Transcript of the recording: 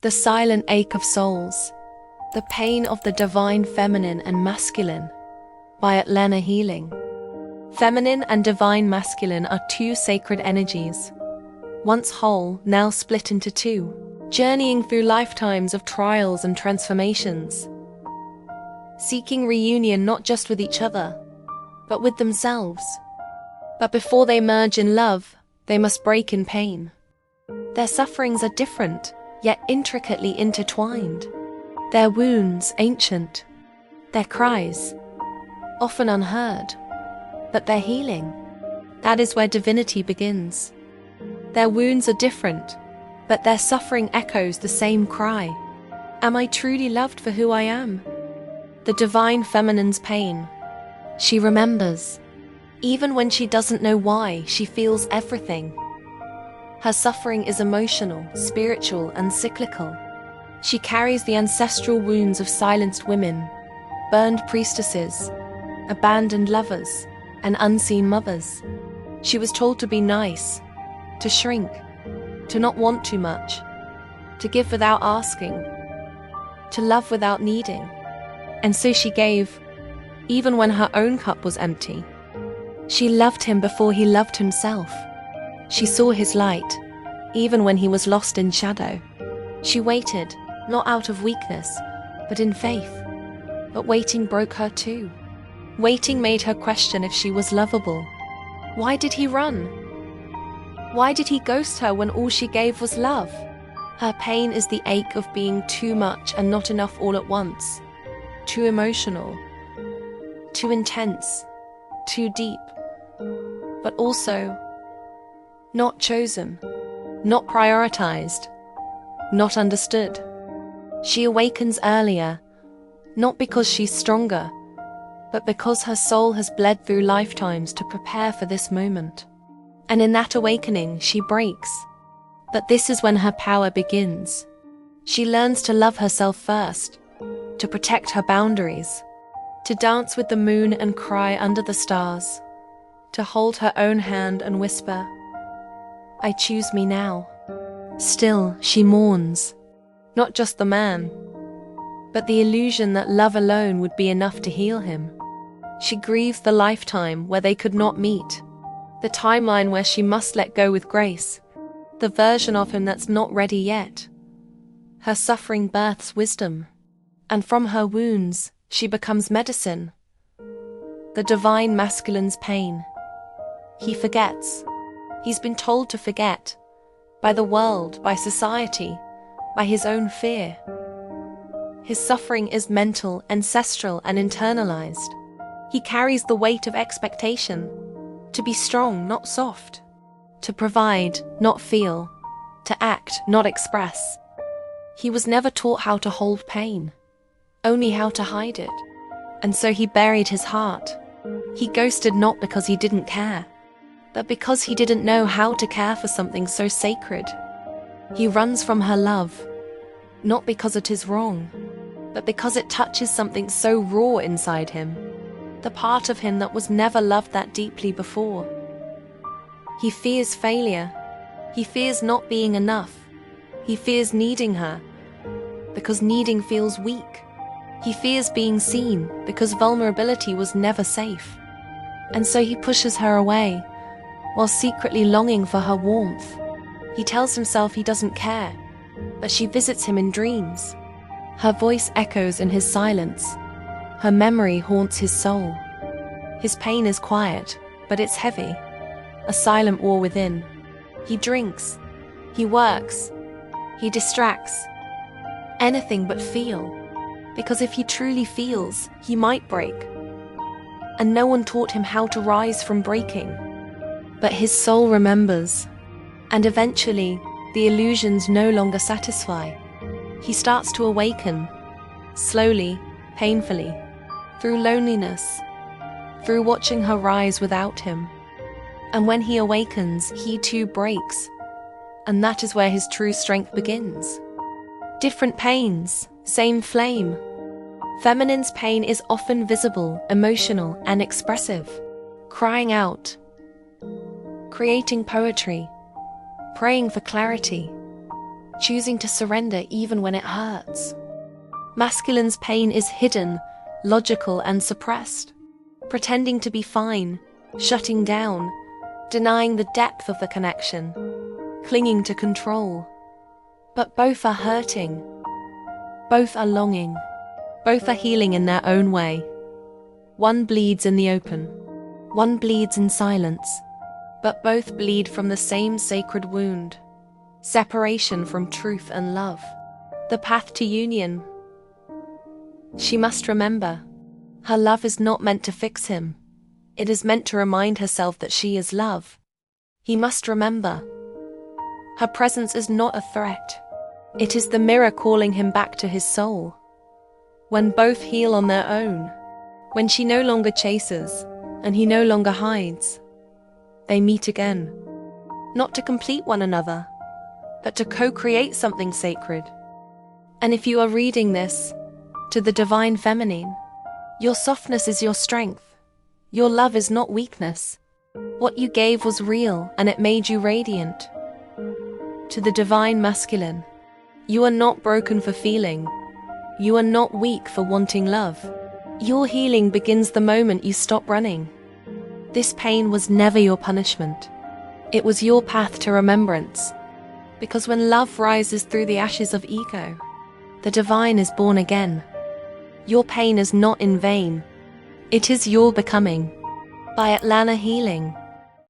The silent ache of souls, the pain of the divine feminine and masculine, by Atlanna Healing. Feminine and divine masculine are two sacred energies, once whole, now split into two, journeying through lifetimes of trials and transformations, seeking reunion not just with each other, but with themselves. But before they merge in love, they must break in pain. Their sufferings are different, yet intricately intertwined. Their wounds ancient, their cries often unheard, but their healing, that is where divinity begins. Their wounds are different, but their suffering echoes the same cry. Am I truly loved for who I am? The divine feminine's pain. She remembers. Even when she doesn't know why, she feels everything. Her suffering is emotional, spiritual, and cyclical. She carries the ancestral wounds of silenced women, burned priestesses, abandoned lovers, and unseen mothers. She was told to be nice, to shrink, to not want too much, to give without asking, to love without needing. And so she gave, even when her own cup was empty. She loved him before he loved himself. She saw his light, even when he was lost in shadow. She waited, not out of weakness, but in faith. But waiting broke her too. Waiting made her question if she was lovable. Why did he run? Why did he ghost her when all she gave was love? Her pain is the ache of being too much and not enough all at once. Too emotional, too intense, too deep, but also not chosen, not prioritized, not understood. She awakens earlier, not because she's stronger, but because her soul has bled through lifetimes to prepare for this moment. And in that awakening, she breaks. But this is when her power begins. She learns to love herself first, to protect her boundaries, to dance with the moon and cry under the stars, to hold her own hand and whisper, I choose me now. Still, she mourns, not just the man, but the illusion that love alone would be enough to heal him. She grieves the lifetime where they could not meet, the timeline where she must let go with grace, the version of him that's not ready yet. Her suffering births wisdom, and from her wounds she becomes medicine. The divine masculine's pain. He forgets. He's been told to forget, by the world, by society, by his own fear. His suffering is mental, ancestral, and internalized. He carries the weight of expectation, to be strong, not soft, to provide, not feel, to act, not express. He was never taught how to hold pain, only how to hide it. And so he buried his heart. He ghosted not because he didn't care, but because he didn't know how to care for something so sacred. He runs from her love, not because it is wrong, but because it touches something so raw inside him, the part of him that was never loved that deeply before. He fears failure. He fears not being enough. He fears needing her, because needing feels weak. He fears being seen, because vulnerability was never safe. And so he pushes her away, while secretly longing for her warmth. He tells himself he doesn't care, but she visits him in dreams. Her voice echoes in his silence. Her memory haunts his soul. His pain is quiet, but it's heavy, a silent war within. He drinks, he works, he distracts. Anything but feel, because if he truly feels, he might break. And no one taught him how to rise from breaking. But his soul remembers, and eventually, the illusions no longer satisfy. He starts to awaken, slowly, painfully, through loneliness, through watching her rise without him. And when he awakens, he too breaks, and that is where his true strength begins. Different pains, same flame. Feminine's pain is often visible, emotional, and expressive, crying out, creating poetry, praying for clarity, choosing to surrender even when it hurts. Masculine's pain is hidden, logical, and suppressed, pretending to be fine, shutting down, denying the depth of the connection, clinging to control. But both are hurting. Both are longing. Both are healing in their own way. One bleeds in the open. One bleeds in silence. But both bleed from the same sacred wound. Separation from truth and love. The path to union. She must remember, her love is not meant to fix him. It is meant to remind herself that she is love. He must remember. Her presence is not a threat. It is the mirror calling him back to his soul. When both heal on their own, when she no longer chases, and he no longer hides, they meet again. Not to complete one another, but to co-create something sacred. And if you are reading this, to the divine feminine, your softness is your strength. Your love is not weakness. What you gave was real, and it made you radiant. To the divine masculine, you are not broken for feeling. You are not weak for wanting love. Your healing begins the moment you stop running. This pain was never your punishment. It was your path to remembrance. Because when love rises through the ashes of ego, the divine is born again. Your pain is not in vain. It is your becoming. By Atlanna Healing.